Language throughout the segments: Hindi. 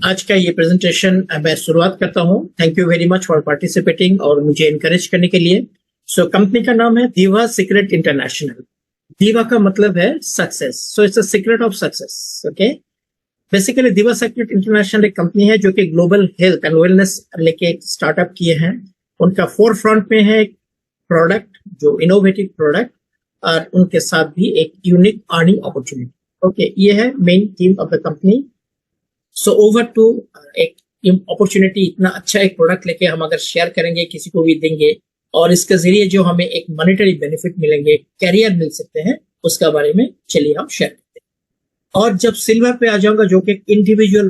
आज का ये प्रेजेंटेशन मैं शुरुआत करता हूँ। Thank you very much for participating और मुझे इनकरेज करने के लिए। कंपनी का नाम है दीवा सीक्रेट इंटरनेशनल। दीवा का मतलब है success, so it's a secret of success. Okay, basically दीवा सीक्रेट इंटरनेशनल एक कंपनी है जो कि ग्लोबल हेल्थ एंड वेलनेस लेके एक स्टार्टअप किए हैं। उनका फोर फ्रंट में है एक प्रोडक्ट, जो इनोवेटिव प्रोडक्ट, और उनके साथ भी एक यूनिक अर्निंग अपॉर्चुनिटी। ओके, ये है main theme of the company. So over to एक अपॉर्चुनिटी, इतना अच्छा एक प्रोडक्ट लेके हम अगर शेयर करेंगे, किसी को भी देंगे और इसके जरिए जो हमें एक मॉनेटरी बेनिफिट मिलेंगे, कैरियर मिल सकते हैं, उसका बारे में चलिए हम शेयर करते हैं। और जब सिल्वर पे आ जाऊंगा, जो कि इंडिविजुअल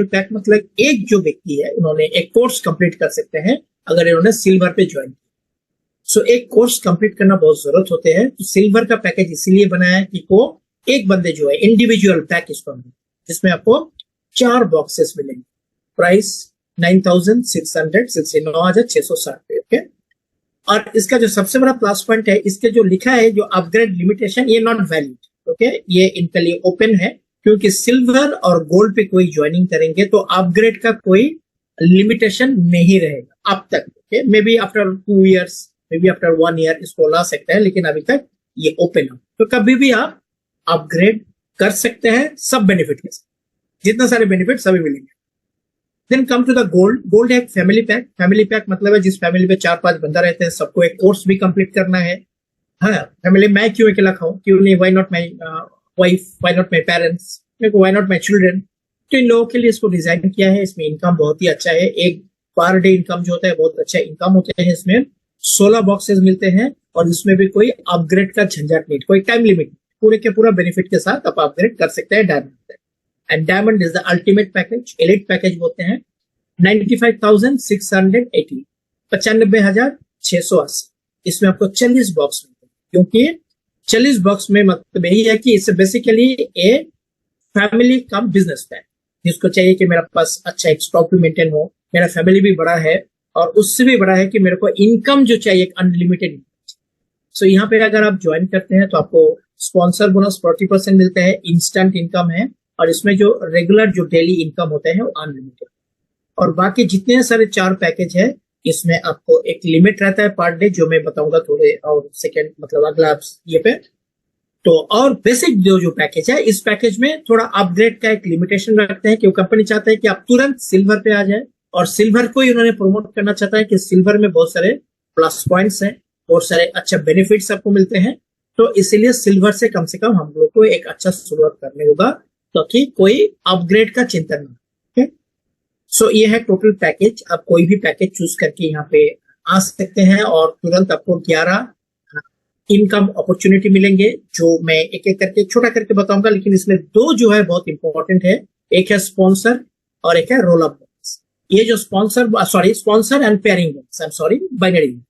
पैक मतलब एक जो व्यक्ति है उन्होंने एक कोर्स कंप्लीट कर सकते हैं अगर इन्होंने सिल्वर पे ज्वाइन किया। एक कोर्स कंप्लीट करना बहुत जरूरत होते हैं, तो सिल्वर का पैकेज इसीलिए बनाया है कि को एक बंदे जो है इंडिविजुअल पैक इसको, जिसमें आपको 4 बॉक्सेस मिलेंगे। Price 9,660 okay. और इसका जो सबसे बड़ा प्लस पॉइंट है, इसके जो लिखा है जो अपग्रेड लिमिटेशन, ये नॉट वैलिड। ओके, ये इनके लिए ओपन है, क्योंकि सिल्वर और गोल्ड पे कोई ज्वाइनिंग करेंगे तो अपग्रेड का कोई लिमिटेशन नहीं रहेगा अब तक। Okay, may be after 2 years, may be after 1 year इसको ला सकते हैं, लेकिन अभी तक ये ओपन है। तो कभी भी आप अपग्रेड कर सकते हैं सब बेनिफिट के साथ, जितना सारे बेनिफिट सभी मिलेंगे। Then come to the gold. Gold है एक फैमिली पैक मतलब है जिस फैमिली में 4-5 बंदा रहते हैं, सबको एक कोर्स भी कंप्लीट करना है। हाँ, फैमिली मैं क्यों अकेला खाऊं, क्यों नहीं, why not my wife, why not my parents, why not my children. तो इन लोगों के लिए इसको डिजाइन किया है। इसमें इनकम बहुत ही अच्छा है, एक पर डे इनकम जो होता है बहुत अच्छा इनकम होते हैं। इसमें 16 बॉक्सेस मिलते हैं और इसमें भी कोई अपग्रेड का झंझट नहीं, कोई टाइम लिमिट, पूरे के पूरा बेनिफिट के साथ आप अपग्रेड कर सकते हैं डायमंड पे। And diamond is the ultimate package, elite package बोलते हैं। 95,680, 95,680। इसमें आपको 40 बॉक्स मिलते हैं, क्योंकि 40 बॉक्स में मतलब यही है कि इसे basically a family come business pack, जिसको चाहिए कि मेरे पास अच्छा एक स्टॉक भी मेंटेन हो, मेरा फैमिली भी बड़ा है, और उससे भी बड़ा है कि मेरे को इनकम जो चाहिए अनलिमिटेड। सो यहाँ पे अगर आप ज्वाइन करते हैं तो आपको स्पॉन्सर बोनस 40% मिलते हैं, इंस्टेंट इनकम है, और इसमें जो रेगुलर जो डेली इनकम होते हैं वो अनलिमिटेड। और बाकी जितने सारे 4 पैकेज है, इसमें आपको एक लिमिट रहता है पर डे, जो मैं बताऊंगा थोड़े और सेकेंड, मतलब अगला ये पे। तो और बेसिक जो पैकेज है, इस पैकेज में थोड़ा अपग्रेड का एक लिमिटेशन रखते हैं, क्योंकि कंपनी चाहता है कि आप तुरंत सिल्वर पे आ जाए, और सिल्वर को ही उन्होंने प्रमोट करना चाहता है कि सिल्वर में बहुत सारे प्लस पॉइंट्स हैं, बहुत सारे अच्छे बेनिफिट्स आपको मिलते हैं। तो इसीलिए सिल्वर से कम हम लोग को एक अच्छा शुरुआत करने होगा, ताकि कोई अपग्रेड का चिंतन ना। सो ये है टोटल पैकेज। आप कोई भी पैकेज चूज करके यहाँ पे आ सकते हैं, और तुरंत आपको 11 इनकम अपॉर्चुनिटी मिलेंगे, जो मैं एक एक करके छोटा करके बताऊंगा। लेकिन इसमें 2 जो है बहुत इंपॉर्टेंट है, एक है स्पॉन्सर और एक है रोल अप बोनस। ये जो sponsor and pairing bonus, I am sorry, binary,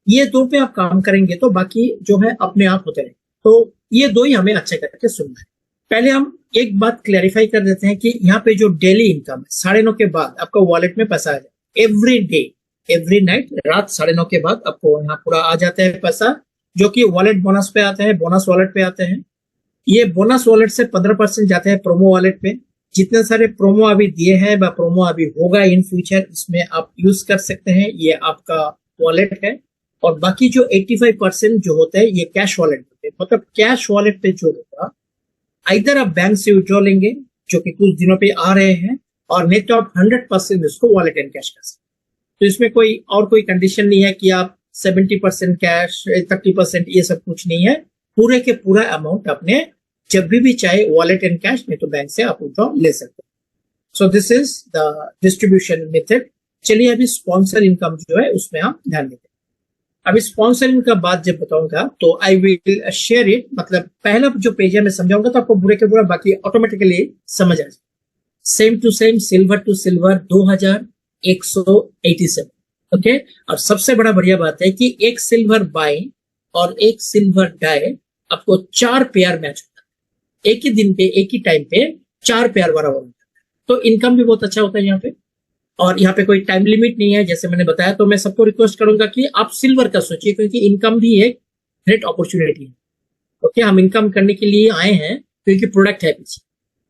ये 2 पे आप काम करेंगे तो बाकी जो है अपने आप होते रहेंगे। तो ये 2 ही हमें अच्छे करके सुनना है। पहले हम एक बात क्लैरिफाई कर देते हैं कि यहाँ पे जो डेली इनकम है, 9:30 के बाद आपका वॉलेट में पैसा आ जाए। एवरी डे, एवरी नाइट, रात 9:30 के बाद आपको यहाँ पूरा आ जाता है पैसा, जो कि वॉलेट बोनस पे आते हैं, बोनस वॉलेट पे आते हैं। ये बोनस वॉलेट से 15% जाते हैं प्रोमो वॉलेट पे। जितने सारे प्रोमो अभी दिए हैं व प्रोमो अभी होगा इन फ्यूचर, इसमें आप यूज कर सकते हैं, ये आपका वॉलेट है। और बाकी जो 85% जो होता है ये कैश वॉलेट होते हैं। मतलब कैश वॉलेट पे जो होगा, इधर आप बैंक से विड्रॉ लेंगे, जो कि कुछ दिनों पे आ रहे हैं, और नेट ऑफ 100% इसको वॉलेट एंड कैश कर सकते। तो इसमें कोई कंडीशन नहीं है कि आप 70% कैश, 30%, ये सब कुछ नहीं है। पूरे के पूरा अमाउंट अपने जब भी चाहे वॉलेट एंड कैश, नहीं तो बैंक से आप विड्रॉ ले सकते हैं। सो this is the distribution method. चलिए अभी स्पॉन्सर इनकम जो है उसमें आप ध्यान देते हैं। अभी स्पॉन्सरिंग का बात जब बताऊंगा तो आई विल शेयर इट, मतलब पहला जो पेज है मैं समझाऊंगा तो आपको पूरे के पूरा बाकी ऑटोमेटिकली समझ आ जाए। Same to same, silver to silver 2187। Okay, और सबसे बड़ा बढ़िया बात है कि एक सिल्वर बाय और एक सिल्वर डाई आपको 4 पेयर मैच होता है। एक ही दिन पे, एक ही टाइम पे 4 पेयर बराबर होता है। तो इनकम भी बहुत अच्छा होता है यहाँ पे। और यहाँ पे कोई टाइम लिमिट नहीं है, जैसे मैंने बताया। तो मैं सबको रिक्वेस्ट करूंगा कि आप सिल्वर का सोचिए, क्योंकि इनकम भी एक ग्रेट अपॉर्चुनिटी है। ओके, हम इनकम करने के लिए आए हैं क्योंकि प्रोडक्ट है पीछे,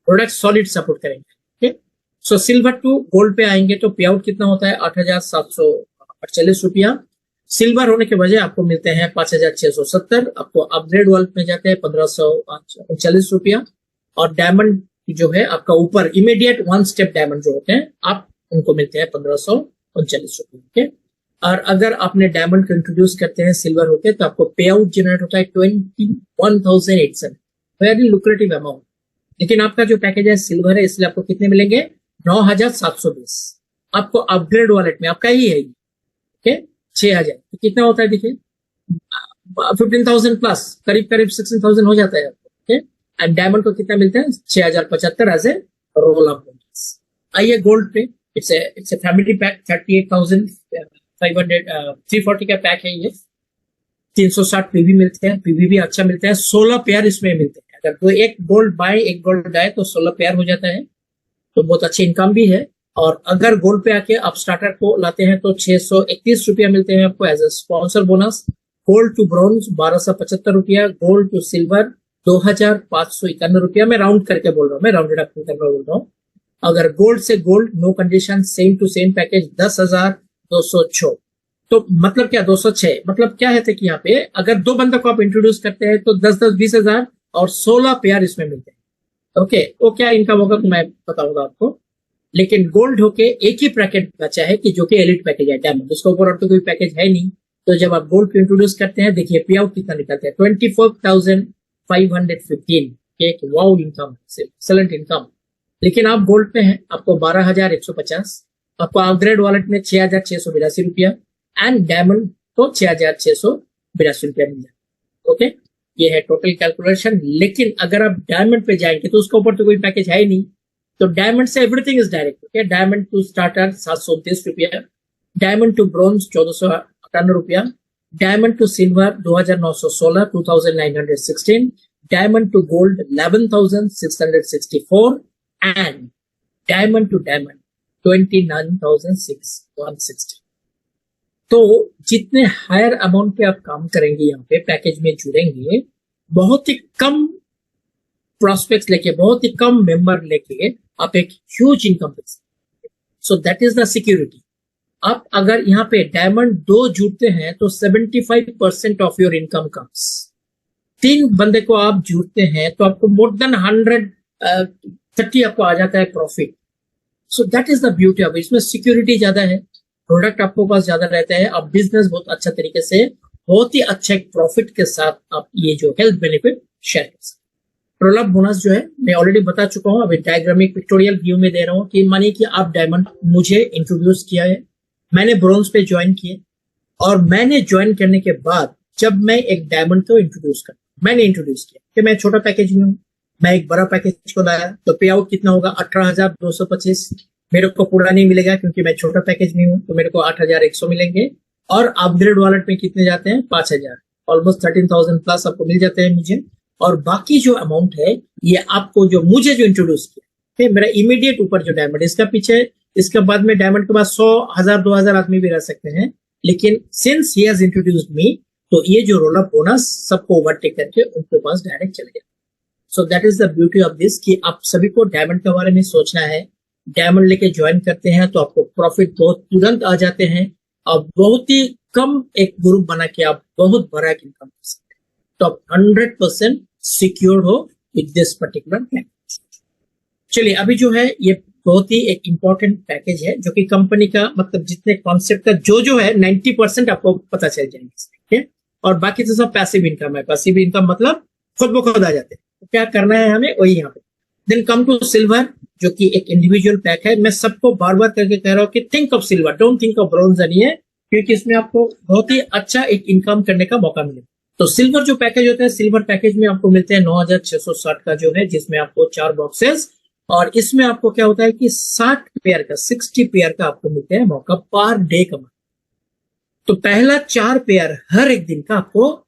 प्रोडक्ट सॉलिड सपोर्ट करेंगे। Okay, so silver to gold पे आएंगे तो पे आउट कितना होता है 8,748 रुपया। सिल्वर होने के वजह आपको मिलते हैं 5,670। आपको अपग्रेड वर्ल्ड में जाते हैं 1,539 रुपया। और डायमंड जो है आपका ऊपर इमीडिएट वन स्टेप डायमंड जो होते हैं आप उनको मिलते हैं 1,539 रुपये। और अगर आपने डायमंड को इंट्रोड्यूस करते हैं सिल्वर होके तो आपको पे आउट जनरेट होता है 21,800, वेरी लुक्रेटिव अमाउंट। लेकिन आपका जो पैकेज है सिल्वर है इसलिए आपको कितने मिलेंगे 9,720। आपको अपग्रेड वॉलेट में आपका ही है ओके 6,000 तो कितना होता है देखिए 15,000 प्लस करीब करीब 16,000 हो जाता है आपको ओके। एंड डायमंड को कितना मिलता है 6,075 as a role of bonus. आइए गोल्ड पे इट्स ए फैमिली पैक 340 का पैक है ये। 360 पीवी मिलते हैं, पीवी भी अच्छा मिलता है। 16 पेयर इसमें मिलते हैं। अगर तो एक गोल्ड बाय एक गोल्ड डाय तो 16 पेयर हो जाता है, तो बहुत अच्छी इनकम भी है। और अगर गोल्ड पे आके आप स्टार्टर को लाते हैं तो 631 रुपया मिलते हैं आपको as a sponsor bonus. Gold to bronze 1,275 रुपया, गोल्ड टू सिल्वर 2,551 रुपया। मैं राउंड करके बोल रहा हूँ, मैं राउंडेड अप करके बोल रहा हूँ। अगर गोल्ड से gold no condition same to same package 10,206। तो मतलब क्या 206 मतलब क्या है कि यहाँ पे अगर दो बंदों को आप इंट्रोड्यूस करते हैं तो 10,000 और 16 पेयर इसमें मिलते हैं ओके। वो क्या इनकम होगा तो मैं बताऊंगा आपको। लेकिन गोल्ड होके एक ही पैकेज बचा है कि जो कि एलिट पैकेज है डायमंड, उसके ऊपर और तो कोई पैकेज है नहीं। तो जब आप गोल्ड को इंट्रोड्यूस करते हैं देखिए पे आउट कितना निकलता है 24,515। एक वाओ इनकम, एक्सेलेंट इनकम। लेकिन आप गोल्ड पे हैं आपको 12,150, आपको अपग्रेड वॉलेट में 6,682 रुपया एंड डायमंड को 6,682 रुपया मिल जाए ओके। ये है टोटल कैलकुलेशन। लेकिन अगर आप डायमंड पे जाएंगे तो उसके ऊपर तो कोई पैकेज है ही नहीं। तो डायमंड से everything is direct okay. Diamond to starter 729 रुपया, डायमंड टू ब्रॉन्ज 1,458 रुपया, diamond to silver 2,916 2,916, diamond to gold 11,664 and diamond to diamond 29,660। तो जितने हायर अमाउंट पे आप काम करेंगे यहाँ पे पैकेज में जुड़ेंगे, बहुत ही कम प्रोस्पेक्ट्स लेके, बहुत ही कम मेंबर लेके आप एक ह्यूज इनकम दे सकते। So that is the security. आप अगर यहाँ पे डायमंड 2 जुड़ते हैं तो 75% ऑफ योर इनकम कम्स। 3 बंदे को आप जुड़ते हैं तो आपको मोर देन 130 आपको आ जाता है profit. So that is the beauty of इसमें सिक्योरिटी ज्यादा है, प्रोडक्ट आपको पास ज्यादा रहता है, आप बिजनेस बहुत अच्छा तरीके से बहुत ही अच्छा एक प्रॉफिट के साथ आप ये जो हेल्थ बेनिफिट शेयर कर सकते। रोल-अप बोनस जो है मैं ऑलरेडी बता चुका हूं, अभी डायग्रामिक पिक्टोरियल व्यू में दे रहा हूं कि मानिए कि आप डायमंड मुझे इंट्रोड्यूस किया है, मैंने ब्रोंज पे ज्वाइन किए और मैंने ज्वाइन करने के बाद जब मैं एक डायमंड को इंट्रोड्यूस किया कि मैं छोटा पैकेज में हूँ, मैं एक बड़ा पैकेज को लाया तो पे आउट कितना होगा 18,225। मेरे को पूरा नहीं मिलेगा क्योंकि मैं छोटा पैकेज में हूँ, तो मेरे को 8,100 मिलेंगे। और अपग्रेड वॉलेट में कितने जाते हैं 5,000, ऑलमोस्ट 13,000 प्लस आपको मिल जाते हैं मुझे। और बाकी जो अमाउंट है ये आपको जो मुझे जो इंट्रोड्यूस किया मेरा इमीडिएट ऊपर जो डायमंड, इसका पीछे इसके बाद में डायमंड के बाद 100,000 2,000 आदमी भी रह सकते हैं, लेकिन since he has introduced me तो ये जो रोल अप बोनस सबको ओवरटेक करके उनके पास डायरेक्ट चले गया। So that is the beauty of this कि आप सभी को डायमंड के बारे में सोचना है। डायमंड लेके ज्वाइन करते हैं तो आपको प्रॉफिट बहुत तुरंत आ जाते हैं और बहुत ही कम एक ग्रुप बना के आप बहुत बड़ा इनकम कर सकते हैं। तो आप 100% सिक्योर हो विद दिस पर्टिकुलर पैकेज। चलिए अभी जो है ये बहुत ही एक इंपॉर्टेंट पैकेज है जो कि कंपनी का मतलब जितने कॉन्सेप्ट का जो है 90% आपको पता चल जाएंगे, ठीक है। और बाकी तो सब पैसिव इनकम है। पैसिव इनकम मतलब खुद ब खुद आ जाते हैं। तो क्या करना है हमें वही यहाँ पे। देन कम टू सिल्वर जो कि एक इंडिविजुअल पैक है। मैं सबको बार बार करके कह रहा हूँ कि think of silver, don't think of bronze नहीं है, क्योंकि इसमें आपको बहुत ही अच्छा एक इनकम करने का मौका मिलेगा। तो सिल्वर जो पैकेज होता है, सिल्वर पैकेज में आपको मिलते हैं 9,660 का जो है, जिसमें आपको 4 बॉक्सेस और इसमें आपको क्या होता है कि 60 पेयर का आपको मिलते हैं मौका पर डे का। तो पहला 4 पेयर हर एक दिन का आपको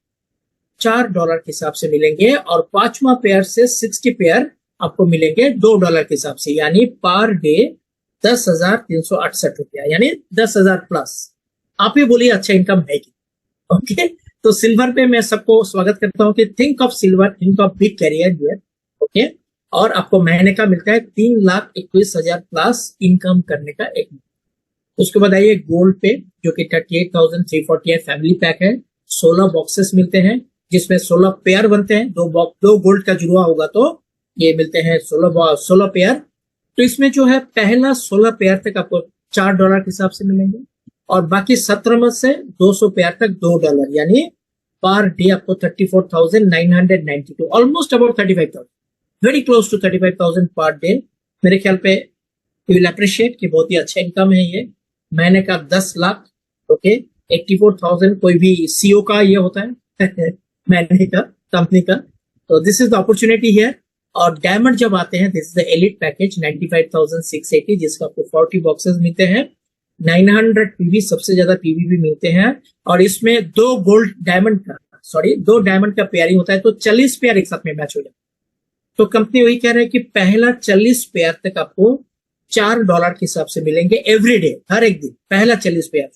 $4 के हिसाब से मिलेंगे और 5वां पेयर से 60 पेयर आपको मिलेंगे $2 के हिसाब से, यानी पर डे 10,368 रुपया, यानी 10,000 प्लस। आप ही बोलिए अच्छा इनकम है कि ओके। तो सिल्वर पे मैं सबको स्वागत करता हूं कि think of silver, think of big career here okay. और आपको महीने का मिलता है 3,21,000 प्लस इनकम करने का एक। उसके बाद आइए गोल्ड पे, जो कि 38,340 है, फैमिली पैक है। 16 बॉक्सेस मिलते हैं जिसमें 16 पेयर बनते हैं। दो गोल्ड का जुड़वा होगा तो ये मिलते हैं 16 पेयर। तो इसमें जो है पहला 16 पेयर तक आपको $4 के हिसाब से मिलेंगे और बाकी 17 से 200 पेयर तक $2, यानी पर डे आपको 34,992, almost about 35,000, very close to 35,000 पर डे। मेरे ख्याल पे यू विल अप्रिशिएट कि बहुत ही अच्छा इनकम है ये। महीने का 10 लाख, ओके, 84,000 कोई भी सीओ का ये होता है महीने का, कंपनी का। तो this is the opportunity here. और डायमंड जब आते हैं, this is the elite package 95,680, जिसका आपको 40 बॉक्सेस मिलते हैं। 900 पीवी, सबसे ज्यादा पीवी भी मिलते हैं। और इसमें दो डायमंड का पेयरिंग होता है, तो 40 पेयर एक साथ में मैच हो जाए। तो कंपनी वही कह रहा है कि पहला 40 पेयर तक आपको $4 के हिसाब से मिलेंगे एवरी डे, हर एक दिन। पहला 40 पेयर,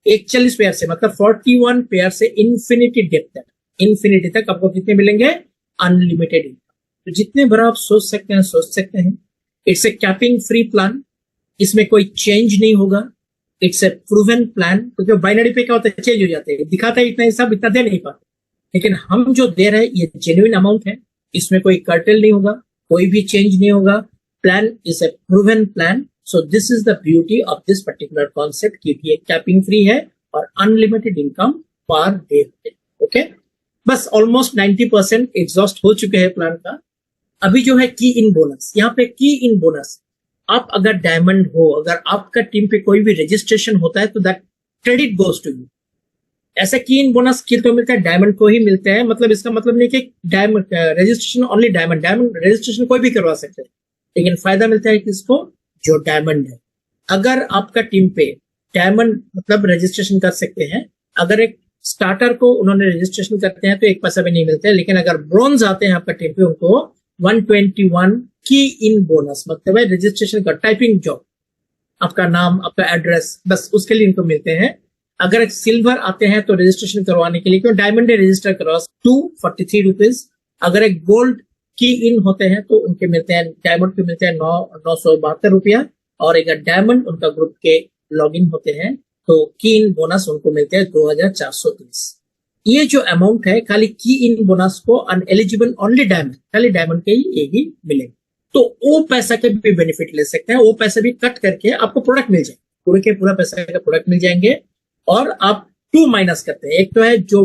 एक 40 पेयर से मतलब 41 पेयर से इन्फिनिटी तक आपको कितने मिलेंगे? Unlimited income. तो जितने बड़ा आप सोच सकते हैं। It's a capping free plan, इसमें कोई चेंज नहीं होगा। इट्स ए प्रूवन प्लान, क्योंकि बाइनरी पे क्या होता है, चेंज हो जाते हैं, दिखाता है इतना हिसाब, इतना दे नहीं पाते। लेकिन हम जो दे रहे हैं ये जेन्युइन अमाउंट है, इसमें कोई कर्टेल नहीं होगा, कोई भी चेंज नहीं होगा। Plan is a proven plan. So this is the beauty of this particular concept कि ये कैपिंग फ्री है और unlimited income per day. Okay, बस ऑलमोस्ट 90% एग्जॉस्ट हो चुके हैं प्लान का। अभी जो है की इन बोनस, यहाँ पे की इन बोनस, आप अगर डायमंड हो, अगर आपका टीम पे कोई भी रजिस्ट्रेशन होता है तो that credit goes to you. ऐसा की इन बोनस किल तो मिलता है, डायमंड को ही मिलते हैं। मतलब इसका मतलब नहीं कि diamond registration only diamond registration कोई भी करवा सकते हैं, लेकिन फायदा मिलता है किसको? जो डायमंड है। अगर आपका टीम पे डायमंड मतलब रजिस्ट्रेशन कर सकते हैं, अगर एक स्टार्टर को उन्होंने रजिस्ट्रेशन करते हैं तो एक पैसा भी नहीं मिलता है, लेकिन अगर ब्रोंज आते हैं आपका टीम पे, उनको 121 की इन बोनस, मतलब है रजिस्ट्रेशन का टाइपिंग जॉब, आपका नाम, आपका एड्रेस, बस उसके लिए इनको मिलते हैं। अगर एक सिल्वर आते हैं तो रजिस्ट्रेशन करवाने के लिए, क्यों डायमंड रजिस्टर करवा, 243 रुपीज। अगर एक गोल्ड की इन होते हैं तो उनके मिलते हैं, डायमंड के मिलते हैं 972 रुपया। और अगर डायमंड उनका ग्रुप के लॉग इन होते हैं तो की इन बोनस उनको मिलते हैं 2430। ये जो अमाउंट है खाली की इन बोनस को अनएलिजिबल ओनली डायमंड, खाली डायमंड के ही मिलेंगे। तो वो पैसा के भी बेनिफिट ले सकते हैं, वो पैसा भी कट करके आपको प्रोडक्ट मिल जाए, पूरे के पूरा पैसा का प्रोडक्ट मिल जाएंगे। और आप 2 माइनस करते हैं, एक तो है जो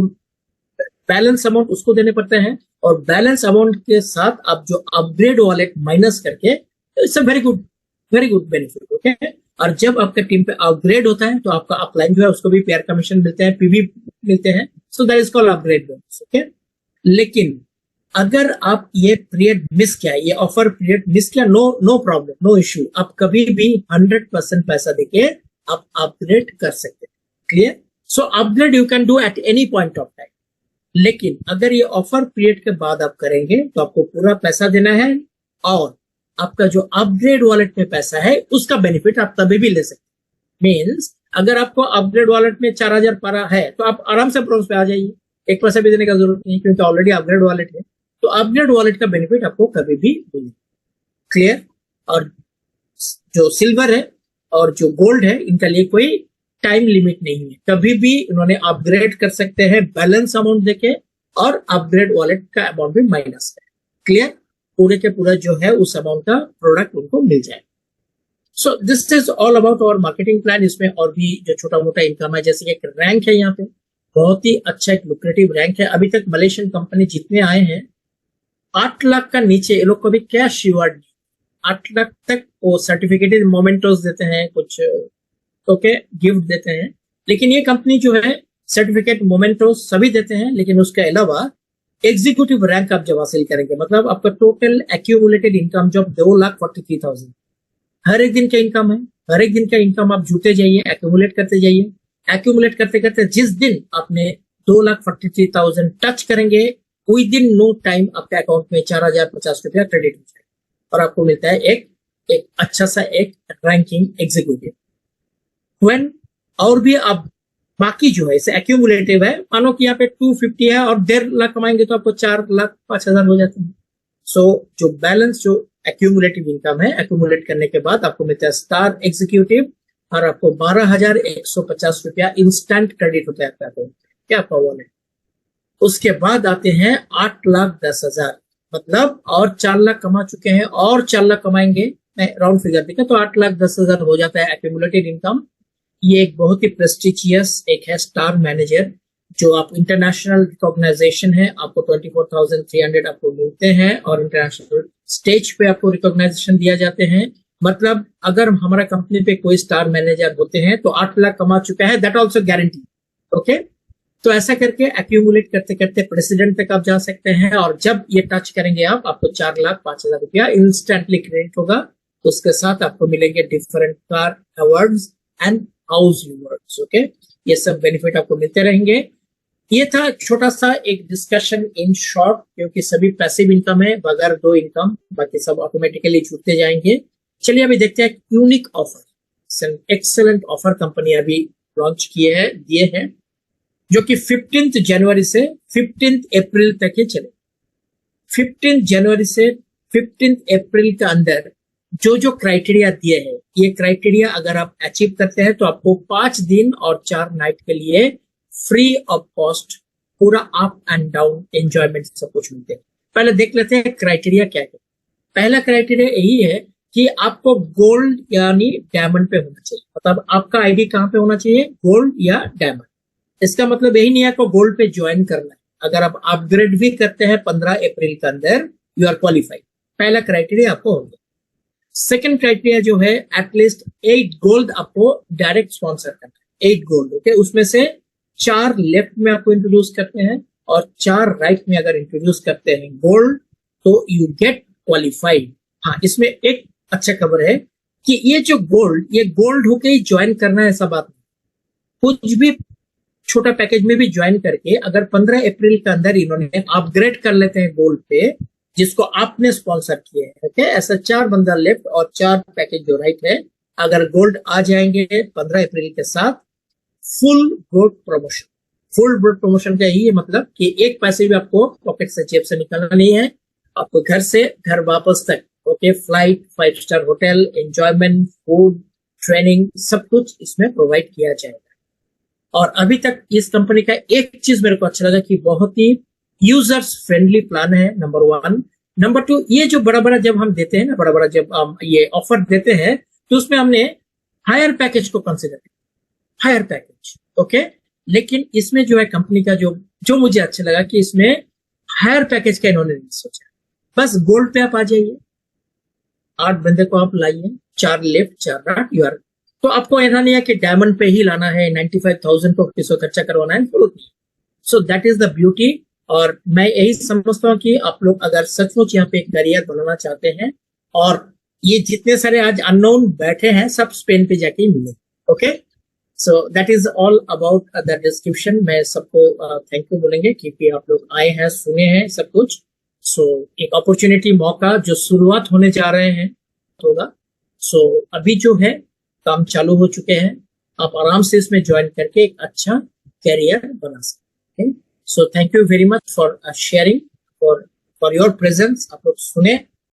बैलेंस अमाउंट उसको देने पड़ते हैं, और बैलेंस अमाउंट के साथ आप जो अपग्रेड वॉलेट माइनस करके, it's a very good benefit. Okay, और जब आपका टीम पे अपग्रेड होता है तो आपका अपलाइन जो है उसको भी पेयर कमीशन मिलते हैं, पीवी मिलते हैं। So that is called upgrade bonus. Okay, लेकिन अगर आप ये पीरियड मिस किया, ये ऑफर पीरियड मिस किया, नो प्रॉब्लम, नो इश्यू, आप कभी भी 100% पैसा देके आप अपग्रेड कर सकते हैं। Clear? So upgrade you can do at any point of time. लेकिन अगर ये ऑफर पीरियड के बाद आप करेंगे तो आपको पूरा पैसा देना है, और आपका जो अपग्रेड वॉलेट में पैसा है उसका बेनिफिट आप तभी भी ले सकते हैं। मीन्स अगर आपको अपग्रेड वॉलेट में 4,000 पड़ा है तो आप आराम से प्रोस पे आ जाइए, एक पैसा भी देने का जरूरत नहीं, क्योंकि ऑलरेडी अपग्रेड वॉलेट है। तो अपग्रेड वॉलेट का बेनिफिट आपको कभी भी मिलेगा। क्लियर? और जो सिल्वर है और जो गोल्ड है, इनका लिए कोई टाइम लिमिट नहीं है, कभी भी उन्होंने अपग्रेड कर सकते हैं बैलेंस अमाउंट देके, और अपग्रेड वॉलेट का अमाउंट भी माइनस है। क्लियर? पूरे के पूरा जो है उस अमाउंट का प्रोडक्ट उनको मिल जाए। So this is all about our marketing plan. इसमें और भी जो छोटा मोटा इनकम है, जैसे कि एक रैंक है, यहाँ पे बहुत ही अच्छा एक लुक्रेटिव रैंक है। अभी तक मलेशियन कंपनी जितने आए हैं, 8 लाख का नीचे ये लोग को भी कैश रिवार्ड, 8 लाख तक वो सर्टिफिकेटेड मोमेंटोस देते हैं, कुछ ओके गिफ्ट देते हैं। लेकिन ये कंपनी जो है सर्टिफिकेट मोमेंटोस सभी देते हैं, लेकिन उसके अलावा एग्जीक्यूटिव रैंक आप जब हासिल करेंगे, मतलब आपका टोटल एक्यूमुलेटेड इनकम जब 2,43,000 हर एक दिन का इनकम है, हर एक दिन का इनकम आप जुटे जाइए, एक्यूमुलेट करते जाइए। एक्यूमुलेट करते करते जिस दिन आपने 2,43,000 टच करेंगे, कोई दिन नो टाइम आपके अकाउंट में 4,050 रुपया क्रेडिट हो जाए, और आपको मिलता है एक अच्छा सा एक रैंकिंग एग्जीक्यूटिव। व्हेन और भी आप बाकी जो है इसे एक्यूमुलेटिव है, मानो कि यहाँ पे 250 है और 1.5 लाख कमाएंगे तो आपको 4,05,000 हो जाते हैं। सो जो बैलेंस जो एक्यूमुलेटिव इनकम है, एक्यूमुलेट करने के बाद आपको मिलता है स्टार एग्जीक्यूटिव और आपको 12,150 रुपया इंस्टेंट क्रेडिट होता है आपका अकाउंट, क्या आपका वॉलेट। उसके बाद आते हैं 8,10,000, मतलब और 4 लाख कमा चुके हैं और 4 लाख कमाएंगे, मैं राउंड फिगर देखा तो 8,10,000 हो जाता है एक्यूमुलेटेड इनकम। ये एक बहुत ही प्रेस्टिजियस एक है स्टार मैनेजर, जो आप इंटरनेशनल रिकॉग्नाइजेशन है, आपको 24,300 आपको मिलते हैं और इंटरनेशनल स्टेज पे आपको रिकॉग्नाइजेशन दिया जाते हैं। मतलब अगर हमारा कंपनी पे कोई स्टार मैनेजर होते हैं तो 8 लाख कमा चुका है, दैट ऑल्सो गारंटी। ओके, तो ऐसा करके एक्यूमुलेट करते करते प्रेसिडेंट तक आप जा सकते हैं, और जब ये टच करेंगे आप, आपको 4,05,000 रुपया इंस्टेंटली क्रेडिट होगा। तो उसके साथ आपको मिलेंगे different car awards and house rewards. Okay, ये सब बेनिफिट आपको मिलते रहेंगे। ये था छोटा सा एक डिस्कशन इन शॉर्ट, क्योंकि सभी पैसिव इनकम है, बगैर दो इनकम, बाकी सब ऑटोमेटिकली छूटते जाएंगे। चलिए अभी देखते हैं unique offer, excellent offer company अभी लॉन्च किए हैं, दिए हैं, जो कि 15 जनवरी से 15 अप्रैल तक ही चले। 15 जनवरी से 15 अप्रैल के अंदर जो जो क्राइटेरिया दिए हैं, ये क्राइटेरिया अगर आप अचीव करते हैं तो आपको 5 दिन और 4 नाइट के लिए फ्री ऑफ कॉस्ट पूरा अप एंड डाउन एंजॉयमेंट सब कुछ मिलते हैं। पहले देख लेते हैं क्राइटेरिया क्या है। पहला क्राइटेरिया यही है कि आपको गोल्ड यानी डायमंड पे होना चाहिए। मतलब आपका आईडी कहां पे होना चाहिए, गोल्ड या डायमंड। इसका मतलब यही नहीं है आपको गोल्ड पे ज्वाइन करना है, अगर आप अपग्रेड भी करते हैं 15 अप्रैल के अंदर, यू आर क्वालिफाइड। पहला क्राइटेरिया आपको होगा। सेकंड क्राइटेरिया जो है, एटलीस्ट 8 गोल्ड आपको डायरेक्ट स्पॉन्सर करना है, 8 गोल्ड। ओके, उसमें से 4 लेफ्ट में आपको इंट्रोड्यूस करते हैं और 4 राइट में अगर इंट्रोड्यूस करते हैं गोल्ड, तो यू गेट क्वालिफाइड। हाँ, इसमें एक अच्छा खबर है कि ये जो गोल्ड, ये गोल्ड होके ही ज्वाइन करना है ऐसा बात नहीं। कुछ भी छोटा पैकेज में भी ज्वाइन करके अगर 15 अप्रैल के अंदर इन्होंने अपग्रेड कर लेते हैं गोल्ड पे, जिसको आपने स्पॉन्सर किए है, ओके, ऐसा 4 बंदा लेफ्ट और 4 पैकेज जो राइट है, अगर गोल्ड आ जाएंगे 15 अप्रैल के साथ, full gold promotion. Full gold promotion का यही मतलब कि एक पैसे भी आपको पॉकेट से, जेब से निकालना नहीं है, आपको घर से घर वापस तक, okay, flight, 5 star hotel, enjoyment, food, training, सब कुछ इसमें प्रोवाइड किया जाएगा। और अभी तक इस कंपनी का एक चीज मेरे को अच्छा लगा कि बहुत ही यूजर्स फ्रेंडली प्लान है, नंबर 1। नंबर 2, ये जो बड़ा बड़ा जब हम देते हैं ना, बड़ा बड़ा जब हम ये ऑफर देते हैं, तो उसमें हमने हायर पैकेज को कंसिडर किया, हायर पैकेज। ओके, लेकिन इसमें जो है कंपनी का जो मुझे अच्छा लगा कि इसमें हायर पैकेज का इन्होंने नहीं सोचा। बस गोल्ड पे आप आ जाइए, 8 बंदे को आप लाइए, 4 लेफ्ट 4 राइट, यू आर। तो आपको ऐसा नहीं है कि डायमंड पे ही लाना है, 95,000 को किसको खर्चा करवाना है, so that is the beauty. और मैं यही समझता हूँ कि आप लोग अगर सचमुच यहाँ पे एक करियर बनाना चाहते हैं, और ये जितने सारे आज अननोन बैठे हैं सब स्पेन पे जाके मिले। Okay, so that is all about the description. मैं सबको थैंक यू बोलेंगे क्योंकि आप लोग आए हैं, सुने हैं सब कुछ। सो एक अपॉर्चुनिटी, मौका जो शुरुआत होने जा रहे हैं होगा। सो अभी जो है काम चालू हो चुके हैं, आप आराम से इसमें ज्वाइन करके एक अच्छा कैरियर बना सकते हैं। So thank you very much for sharing, for your presence. आप लोग सुने,